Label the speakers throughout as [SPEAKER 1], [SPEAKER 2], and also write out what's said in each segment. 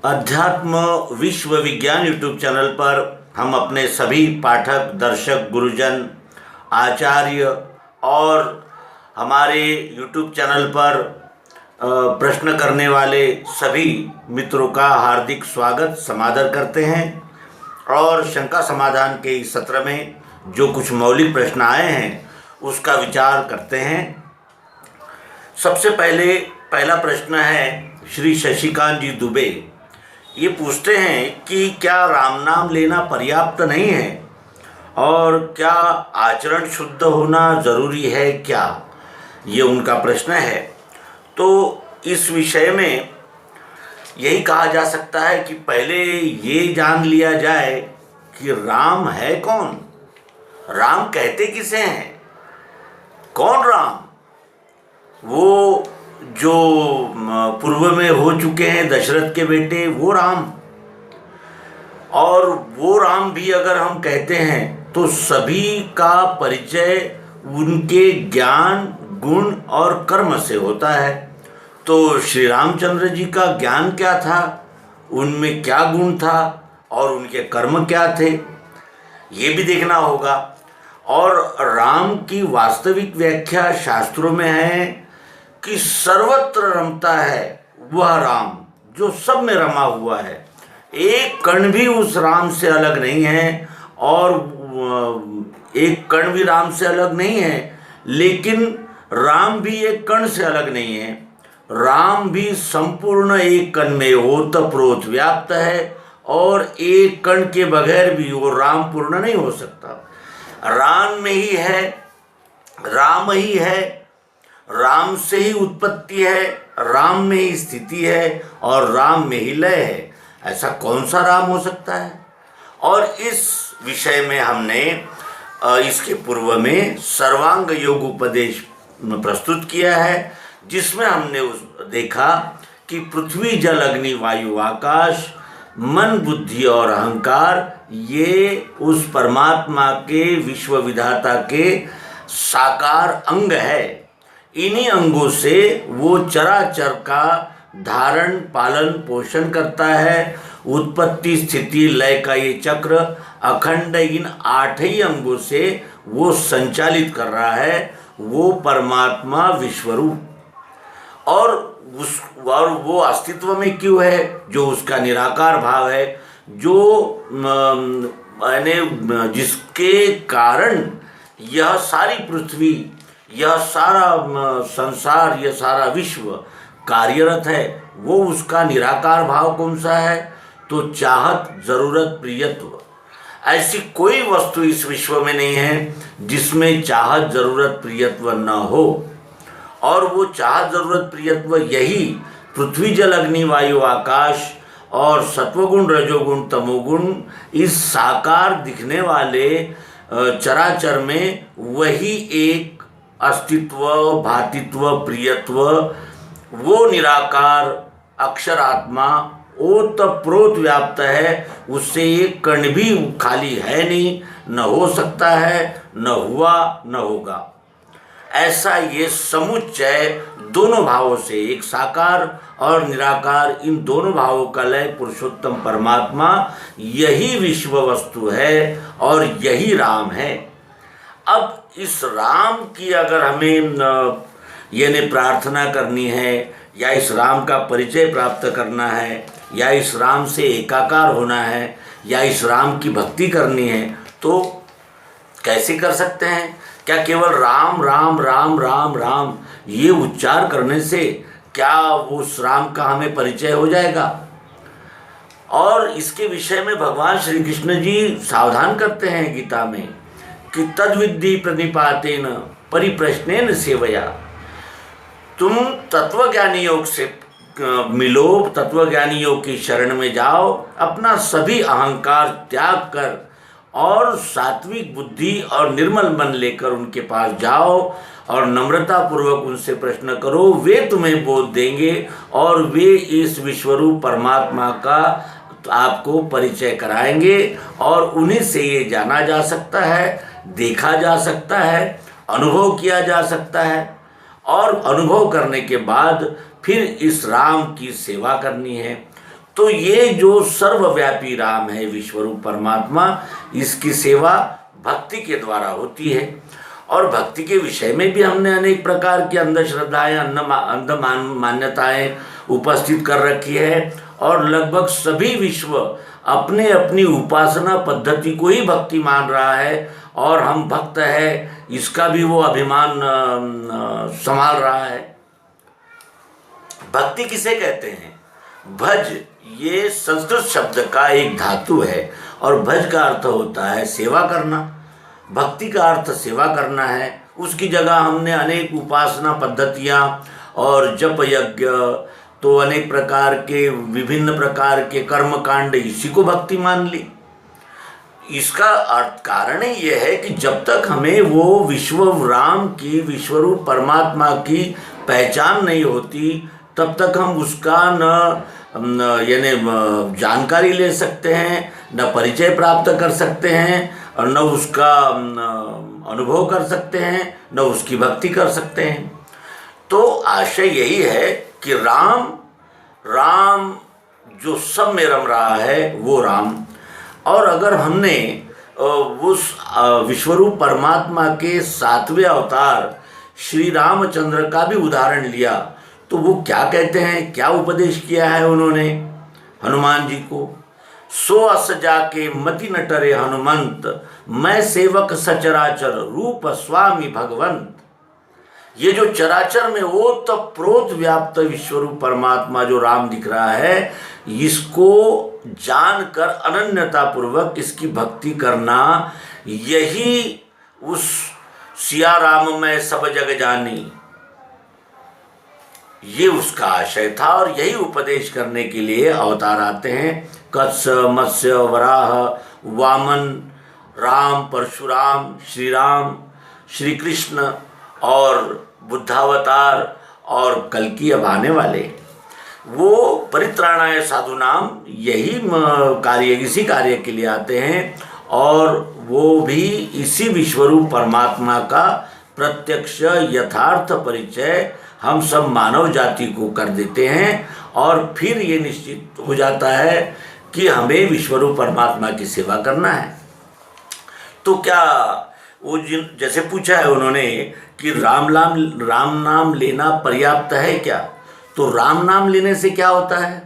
[SPEAKER 1] अध्यात्म विश्व विज्ञान यूट्यूब चैनल पर हम अपने सभी पाठक, दर्शक, गुरुजन, आचार्य और हमारे यूट्यूब चैनल पर प्रश्न करने वाले सभी मित्रों का हार्दिक स्वागत समादर करते हैं। और शंका समाधान के इस सत्र में जो कुछ मौलिक प्रश्न आए हैं उसका विचार करते हैं। सबसे पहला प्रश्न है श्री शशिकांत जी दुबे। ये पूछते हैं कि क्या राम नाम लेना पर्याप्त नहीं है और क्या आचरण शुद्ध होना ज़रूरी है क्या? ये उनका प्रश्न है। तो इस विषय में यही कहा जा सकता है कि पहले ये जान लिया जाए कि राम है कौन, राम कहते किसे हैं, कौन राम? वो जो पूर्व में हो चुके हैं दशरथ के बेटे, वो राम। और वो राम भी अगर हम कहते हैं तो सभी का परिचय उनके ज्ञान, गुण और कर्म से होता है। तो श्री रामचंद्र जी का ज्ञान क्या था, उनमें क्या गुण था और उनके कर्म क्या थे, ये भी देखना होगा। और राम की वास्तविक व्याख्या शास्त्रों में है कि सर्वत्र रमता है वह राम जो सब में रमा हुआ है। एक कण भी उस राम से अलग नहीं है और एक कण भी राम से अलग नहीं है, लेकिन राम भी एक कण से अलग नहीं है। राम भी संपूर्ण एक कण में ओतप्रोत व्याप्त है और एक कण के बगैर भी वो राम पूर्ण नहीं हो सकता। राम में ही है, राम ही है, राम से ही उत्पत्ति है, राम में ही स्थिति है और राम में ही लय है। ऐसा कौन सा राम हो सकता है? और इस विषय में हमने इसके पूर्व में सर्वांग योग उपदेश प्रस्तुत किया है, जिसमें हमने देखा कि पृथ्वी, जल, अग्नि, वायु, आकाश, मन, बुद्धि और अहंकार ये उस परमात्मा के विश्व विधाता के साकार अंग है। इन्हीं अंगों से वो चराचर का धारण, पालन, पोषण करता है। उत्पत्ति, स्थिति, लय का ये चक्र अखंड इन 8 ही अंगों से वो संचालित कर रहा है, वो परमात्मा विश्वरूप। और वो अस्तित्व में क्यों है? जो उसका निराकार भाव है, जो जिसके कारण यह सारी पृथ्वी, यह सारा संसार, यह सारा विश्व कार्यरत है, वो उसका निराकार भाव कौन सा है? तो चाहत, जरूरत, प्रियत्व। ऐसी कोई वस्तु इस विश्व में नहीं है जिसमें चाहत, जरूरत, प्रियत्व न हो। और वो चाहत, जरूरत, प्रियत्व यही पृथ्वी, जल, अग्नि, वायु, आकाश और सत्वगुण, रजोगुण, तमोगुण, इस साकार दिखने वाले चराचर में वही एक अस्तित्व, भातित्व, प्रियत्व, वो निराकार अक्षर आत्मा ओतप्रोत व्याप्त है। उससे एक कण भी खाली है नहीं, न हो सकता है, न हुआ, न होगा। ऐसा ये समुच्चय दोनों भावों से, एक साकार और निराकार, इन दोनों भावों का लय पुरुषोत्तम परमात्मा, यही विश्व वस्तु है और यही राम है। अब इस राम की अगर हमें यानी प्रार्थना करनी है या इस राम का परिचय प्राप्त करना है या इस राम से एकाकार होना है या इस राम की भक्ति करनी है, तो कैसे कर सकते हैं? क्या केवल राम राम राम राम राम ये उच्चार करने से क्या उस राम का हमें परिचय हो जाएगा? और इसके विषय में भगवान श्री कृष्ण जी सावधान करते हैं गीता में कि तद्विद्धि प्रणिपातेन परिप्रश्नेन सेवया। तुम तत्वज्ञानी योग से मिलो, तत्वज्ञानी योग की शरण में जाओ, अपना सभी अहंकार त्याग कर और सात्विक बुद्धि और निर्मल मन लेकर उनके पास जाओ और नम्रता पूर्वक उनसे प्रश्न करो। वे तुम्हें बोध देंगे और वे इस विश्वरूप परमात्मा का आपको परिचय कराएंगे और उन्हीं से ये जाना जा सकता है, देखा जा सकता है, अनुभव किया जा सकता है। और अनुभव करने के बाद फिर इस राम की सेवा करनी है। तो ये जो सर्वव्यापी राम है, विश्वरूप परमात्मा, इसकी सेवा भक्ति के द्वारा होती है। और भक्ति के विषय में भी हमने अनेक प्रकार की अंधश्रद्धाएं, अंध मान्यताएं उपस्थित कर रखी है, और लगभग सभी विश्व अपने अपनी उपासना पद्धति को ही भक्ति मान रहा है, और हम भक्त है इसका भी वो अभिमान संभाल रहा है। भक्ति किसे कहते हैं? भज, ये संस्कृत शब्द का एक धातु है, और भज का अर्थ होता है सेवा करना। भक्ति का अर्थ सेवा करना है। उसकी जगह हमने अनेक उपासना पद्धतियाँ और जप यज्ञ, तो अनेक प्रकार के विभिन्न प्रकार के कर्म कांड, इसी को भक्ति मान ली। इसका अर्थ कारण ही यह है कि जब तक हमें वो विश्व राम की, विश्वरूप परमात्मा की पहचान नहीं होती, तब तक हम उसका न यानी जानकारी ले सकते हैं, न परिचय प्राप्त कर सकते हैं, और न उसका अनुभव कर सकते हैं, न उसकी भक्ति कर सकते हैं। तो आशय यही है कि राम जो सब में रम रहा है वो राम। और अगर हमने उस विश्वरूप परमात्मा के 7वें अवतार श्री रामचंद्र का भी उदाहरण लिया, तो वो क्या कहते हैं, क्या उपदेश किया है उन्होंने हनुमान जी को? सो अस जाके मति न टरे हनुमंत, मैं सेवक सचराचर रूप स्वामी भगवंत। ये जो चराचर में ओतप्रोत व्याप्त विश्वरूप परमात्मा जो राम दिख रहा है, इसको जानकर अनन्यता पूर्वक इसकी भक्ति करना, यही उस सिया राम में सब जग जानी, ये उसका आशय था। और यही उपदेश करने के लिए अवतार आते हैं। कत्स, मत्स्य, वराह, वामन, राम, परशुराम, श्री राम, श्री कृष्ण और बुद्धावतार, और कल्कि अब आने वाले, वो परित्राणाय साधुनाम, यही कार्य, इसी कार्य के लिए आते हैं। और वो भी इसी विश्वरूप परमात्मा का प्रत्यक्ष यथार्थ परिचय हम सब मानव जाति को कर देते हैं, और फिर ये निश्चित हो जाता है कि हमें विश्वरूप परमात्मा की सेवा करना है। तो क्या वो जैसे पूछा है उन्होंने कि राम नाम लेना पर्याप्त है क्या? तो राम नाम लेने से क्या होता है?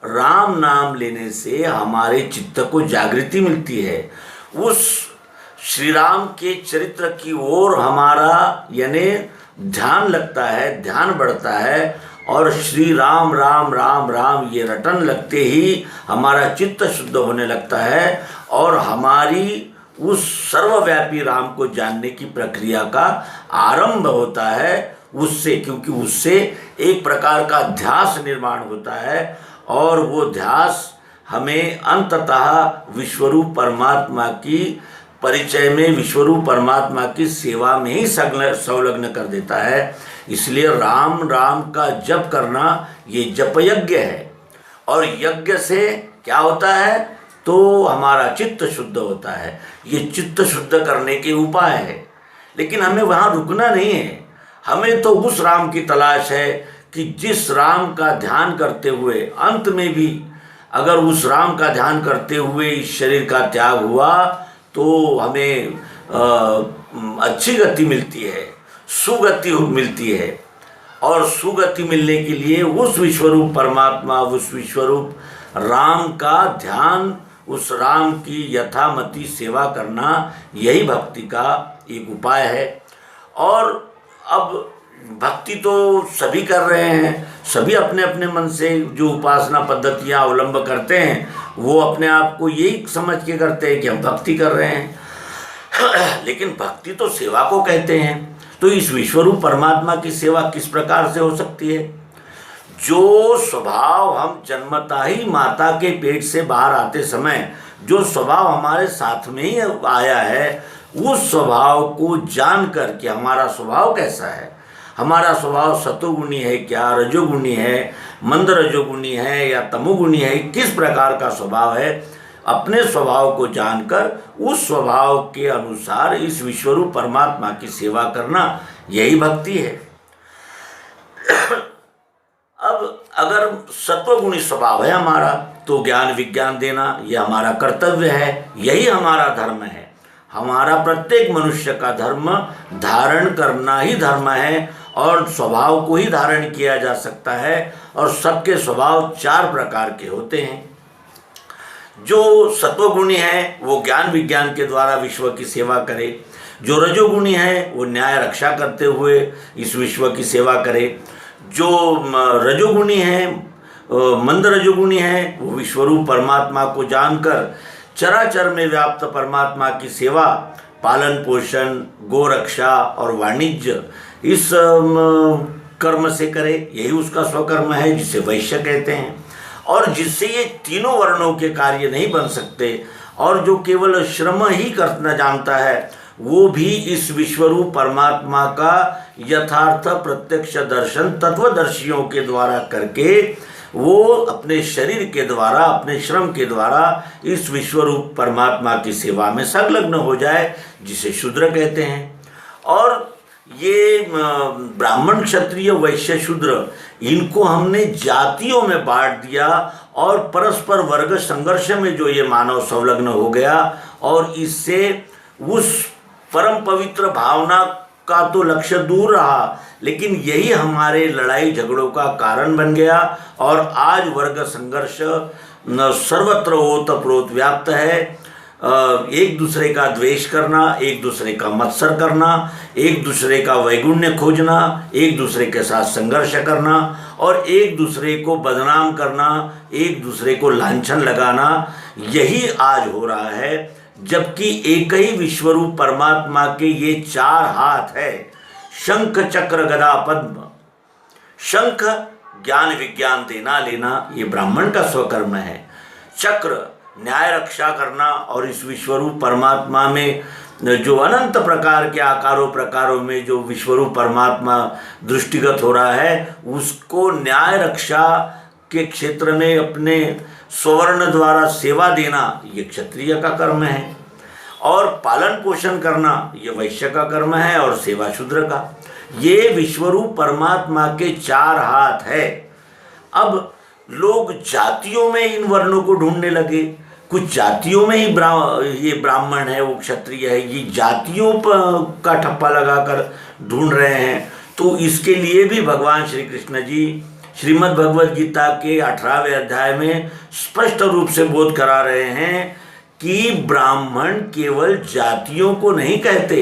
[SPEAKER 1] राम नाम लेने से हमारे चित्त को जागृति मिलती है, उस श्री राम के चरित्र की ओर हमारा यानी ध्यान लगता है, ध्यान बढ़ता है, और श्री राम राम राम राम ये रटन लगते ही हमारा चित्त शुद्ध होने लगता है, और हमारी उस सर्वव्यापी राम को जानने की प्रक्रिया का आरंभ होता है उससे, क्योंकि उससे एक प्रकार का ध्यास निर्माण होता है, और वो ध्यास हमें अंततः विश्वरूप परमात्मा की परिचय में, विश्वरूप परमात्मा की सेवा में ही संलग्न कर देता है। इसलिए राम राम का जप करना ये जप यज्ञ है, और यज्ञ से क्या होता है? तो हमारा चित्त शुद्ध होता है। ये चित्त शुद्ध करने के उपाय है, लेकिन हमें वहाँ रुकना नहीं है। हमें तो उस राम की तलाश है कि जिस राम का ध्यान करते हुए अंत में भी अगर उस राम का ध्यान करते हुए इस शरीर का त्याग हुआ, तो हमें अच्छी गति मिलती है, सुगति मिलती है। और सुगति मिलने के लिए उस विश्वरूप परमात्मा, उस विश्वरूप राम का ध्यान, उस राम की यथामति सेवा करना, यही भक्ति का एक उपाय है। और अब भक्ति तो सभी कर रहे हैं, सभी अपने अपने मन से जो उपासना पद्धतियाँ अवलंब करते हैं, वो अपने आप को यही समझ के करते हैं कि हम भक्ति कर रहे हैं। लेकिन भक्ति तो सेवा को कहते हैं। तो इस विश्वरूप परमात्मा की सेवा किस प्रकार से हो सकती है? जो स्वभाव हम जन्मता ही माता के पेट से बाहर आते समय जो स्वभाव हमारे साथ में ही आया है, उस स्वभाव को जानकर कि हमारा स्वभाव कैसा है, हमारा स्वभाव सतोगुणी है क्या, रजोगुणी है, मंद रजोगुणी है या तमोगुणी है, किस प्रकार का स्वभाव है, अपने स्वभाव को जानकर उस स्वभाव के अनुसार इस विश्वरूप परमात्मा की सेवा करना, यही भक्ति है। अब अगर सत्वगुणी स्वभाव है हमारा, तो ज्ञान विज्ञान देना ये हमारा कर्तव्य है, यही हमारा धर्म है। हमारा प्रत्येक मनुष्य का धर्म धारण करना ही धर्म है, और स्वभाव को ही धारण किया जा सकता है। और सबके स्वभाव 4 प्रकार के होते हैं। जो सत्वगुणी है वो ज्ञान विज्ञान के द्वारा विश्व की सेवा करे, जो रजोगुणी है वो न्याय रक्षा करते हुए इस विश्व की सेवा करे, जो रजोगुणी है मंद रजोगुणी है वो विश्वरूप परमात्मा को जानकर चराचर में व्याप्त परमात्मा की सेवा, पालन पोषण, गोरक्षा और वाणिज्य इस कर्म से करे। यही उसका स्वकर्म है, जिसे वैश्य कहते हैं। और जिससे ये तीनों वर्णों के कार्य नहीं बन सकते, और जो केवल श्रम ही करना जानता है, वो भी इस विश्वरूप परमात्मा का यथार्थ प्रत्यक्ष दर्शन तत्वदर्शियों के द्वारा करके वो अपने शरीर के द्वारा, अपने श्रम के द्वारा इस विश्वरूप परमात्मा की सेवा में संलग्न हो जाए, जिसे शूद्र कहते हैं। और ये ब्राह्मण क्षत्रिय वैश्य शूद्र, इनको हमने जातियों में बांट दिया, और परस्पर वर्ग संघर्ष में जो ये मानव संलग्न हो गया, और इससे उस परम पवित्र भावना का तो लक्ष्य दूर रहा, लेकिन यही हमारे लड़ाई झगड़ों का कारण बन गया। और आज वर्ग संघर्ष सर्वत्र ओतप्रोत व्याप्त है। एक दूसरे का द्वेष करना, एक दूसरे का मत्सर करना, एक दूसरे का वैगुण्य खोजना, एक दूसरे के साथ संघर्ष करना, और एक दूसरे को बदनाम करना, एक दूसरे को लांछन लगाना, यही आज हो रहा है। जबकि एक ही विश्वरूप परमात्मा के ये 4 हाथ है, शंख चक्र गदा पद्म। शंख ज्ञान विज्ञान देना लेना, ये ब्राह्मण का स्वकर्म है। चक्र न्याय रक्षा करना, और इस विश्वरूप परमात्मा में जो अनंत प्रकार के आकारों प्रकारों में जो विश्वरूप परमात्मा दृष्टिगत हो रहा है, उसको न्याय रक्षा के क्षेत्र में अपने स्वर्ण द्वारा सेवा देना, ये क्षत्रिय का कर्म है। और पालन पोषण करना, ये वैश्य का कर्म है, और सेवा शूद्र का। ये विश्वरूप परमात्मा के 4 हाथ है। अब लोग जातियों में इन वर्णों को ढूंढने लगे। कुछ जातियों में ही ये ब्राह्मण है, वो क्षत्रिय है, ये जातियों का ठप्पा लगाकर ढूंढ रहे हैं। तो इसके लिए भी भगवान श्री कृष्ण जी श्रीमद् भगवद गीता के 18वें अध्याय में स्पष्ट रूप से बोध करा रहे हैं कि ब्राह्मण केवल जातियों को नहीं कहते,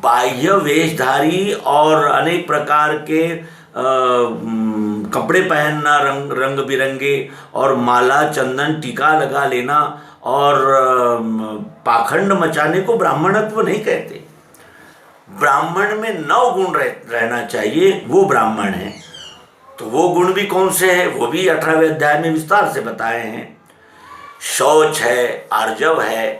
[SPEAKER 1] बाह्य वेशधारी और अनेक प्रकार के कपड़े पहनना, रंग बिरंगे, और माला चंदन टीका लगा लेना और पाखंड मचाने को ब्राह्मणत्व नहीं कहते। ब्राह्मण में 9 गुण रहना चाहिए, वो ब्राह्मण है। तो वो गुण भी कौन से हैं, वो भी 18वें अध्याय में विस्तार से बताए हैं। शौच है, आर्जव है,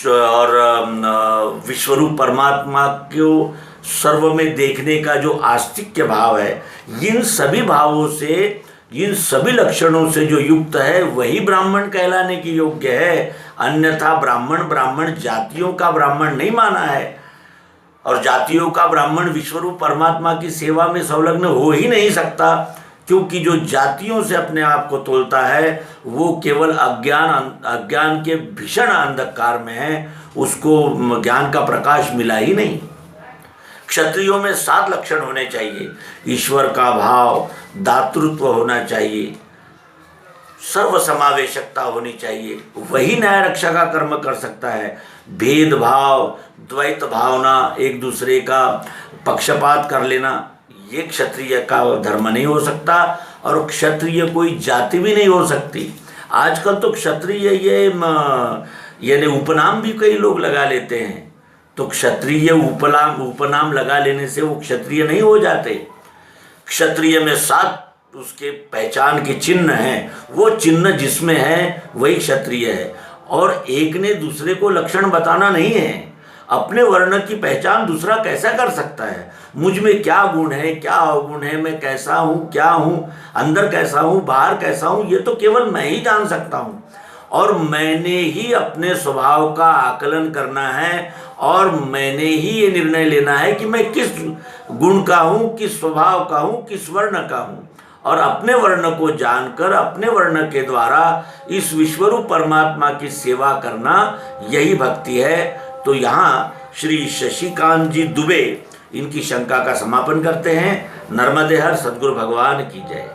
[SPEAKER 1] और विश्वरूप परमात्मा को सर्व में देखने का जो आस्तिक्य भाव है, इन सभी भावों से, इन सभी लक्षणों से जो युक्त है, वही ब्राह्मण कहलाने की योग्य है। अन्यथा ब्राह्मण जातियों का ब्राह्मण नहीं माना है, और जातियों का ब्राह्मण विश्वरूप परमात्मा की सेवा में संलग्न हो ही नहीं सकता, क्योंकि जो जातियों से अपने आप को तोलता है वो केवल अज्ञान के भीषण अंधकार में है, उसको ज्ञान का प्रकाश मिला ही नहीं। क्षत्रियों में 7 लक्षण होने चाहिए। ईश्वर का भाव, दातृत्व होना चाहिए, सर्व समावेशकता होनी चाहिए, वही न्याय रक्षा का कर्म कर सकता है। भेदभाव, द्वैत भावना, एक दूसरे का पक्षपात कर लेना, ये क्षत्रिय का धर्म नहीं हो सकता, और क्षत्रिय कोई जाति भी नहीं हो सकती। आजकल तो क्षत्रिय यानी उपनाम भी कई लोग लगा लेते हैं, तो क्षत्रिय उपनाम लगा लेने से वो क्षत्रिय नहीं हो जाते। क्षत्रिय में 7 उसके पहचान के चिन्ह हैं, वो चिन्ह जिसमें है वही क्षत्रिय है। और एक ने दूसरे को लक्षण बताना नहीं है। अपने वर्ण की पहचान दूसरा कैसा कर सकता है? मुझ में क्या गुण है, क्या अवगुण है, मैं कैसा हूँ, क्या हूँ, अंदर कैसा हूँ, बाहर कैसा हूँ, ये तो केवल मैं ही जान सकता हूँ। और मैंने ही अपने स्वभाव का आकलन करना है, और मैंने ही ये निर्णय लेना है कि मैं किस गुण का हूँ, किस स्वभाव का हूँ, किस वर्ण का हूँ। और अपने वर्ण को जानकर अपने वर्ण के द्वारा इस विश्वरूप परमात्मा की सेवा करना यही भक्ति है। तो यहाँ श्री शशिकांत जी दुबे इनकी शंका का समापन करते हैं। नर्मदे हर सद्गुरु भगवान की जय।